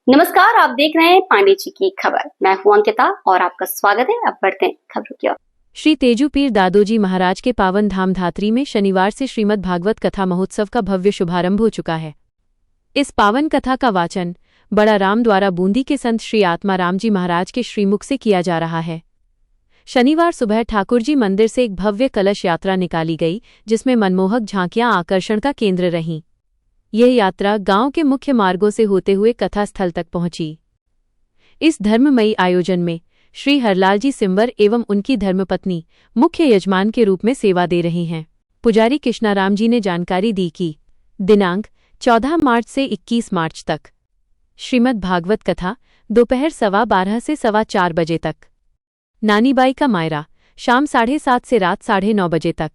नमस्कार, आप देख रहे हैं पांडे जी की खबर। मैं हूं अंकिता और आपका स्वागत है। अब बढ़ते हैं खबरों की ओर। श्री तेजू पीर दादोजी महाराज के पावन धाम धात्री में शनिवार से श्रीमद् भागवत कथा महोत्सव का भव्य शुभारंभ हो चुका है। इस पावन कथा का वाचन बड़ा राम द्वारा बूंदी के संत श्री आत्माराम जी महाराज के श्रीमुख से किया जा रहा है। शनिवार सुबह ठाकुरजी मंदिर से एक भव्य कलश यात्रा निकाली गई, जिसमें मनमोहक झांकियां आकर्षण का केंद्र रहीं। यह यात्रा गांव के मुख्य मार्गों से होते हुए कथा स्थल तक पहुंची। इस धर्ममयी आयोजन में श्री हरलाल जी सिंवर एवं उनकी धर्मपत्नी मुख्य यजमान के रूप में सेवा दे रही हैं। पुजारी कृष्णाराम जी ने जानकारी दी कि दिनांक 14 मार्च से 21 मार्च तक श्रीमद् भागवत कथा दोपहर 12:15 से 4:15 बजे तक, नानीबाई का मायरा शाम 7:30 से रात 9:30 बजे तक।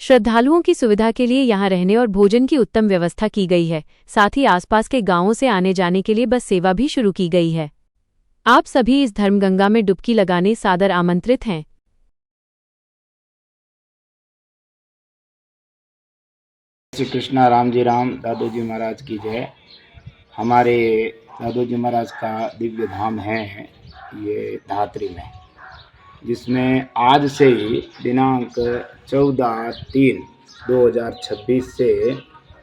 श्रद्धालुओं की सुविधा के लिए यहां रहने और भोजन की उत्तम व्यवस्था की गई है। साथ ही आसपास के गांवों से आने जाने के लिए बस सेवा भी शुरू की गई है। आप सभी इस धर्मगंगा में डुबकी लगाने सादर आमंत्रित हैं। श्री कृष्णा राम जी राम दादोजी महाराज की जय। हमारे दादोजी महाराज का दिव्य धाम है ये धात्री में, जिसमें आज से ही दिनांक 14/3/2026 से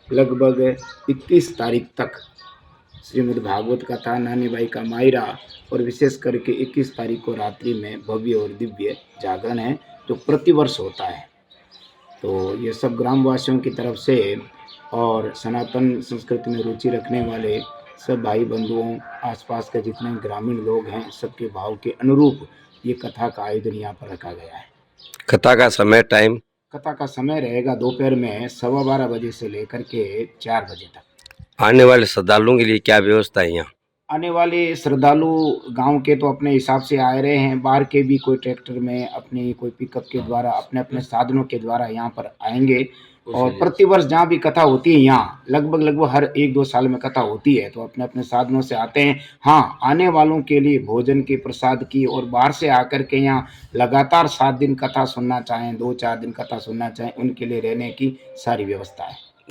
लगभग 21 तारीख तक श्रीमद् भागवत कथा, नानीबाई का मायरा और विशेष करके 21 तारीख को रात्रि में भव्य और दिव्य जागरण है, जो प्रतिवर्ष होता है। तो ये सब ग्रामवासियों की तरफ से और सनातन संस्कृति में रुचि रखने वाले सब भाई बंधुओं, आसपास के जितने ग्रामीण लोग हैं, सबके भाव के अनुरूप ये कथा का आयोजन यहाँ पर रखा गया है। कथा का समय टाइम? कथा का समय रहेगा दोपहर में 12:15 बजे से लेकर के 4 बजे तक। आने वाले श्रद्धालुओं के लिए क्या व्यवस्था है यहाँ? आने वाले श्रद्धालु गांव के तो अपने हिसाब से आ रहे हैं, बाहर के भी कोई ट्रैक्टर में, अपने कोई पिकअप के द्वारा, अपने अपने साधनों के द्वारा यहाँ पर आएंगे। और प्रतिवर्ष जहाँ भी कथा होती है, यहाँ लगभग हर 1-2 साल में कथा होती है, तो अपने अपने साधनों से आते हैं। हाँ, आने वालों के लिए भोजन के प्रसाद की और बाहर से आकर के यहाँ लगातार 7 दिन कथा सुनना चाहें, 2-4 दिन कथा सुनना चाहें, उनके लिए रहने की सारी व्यवस्था है।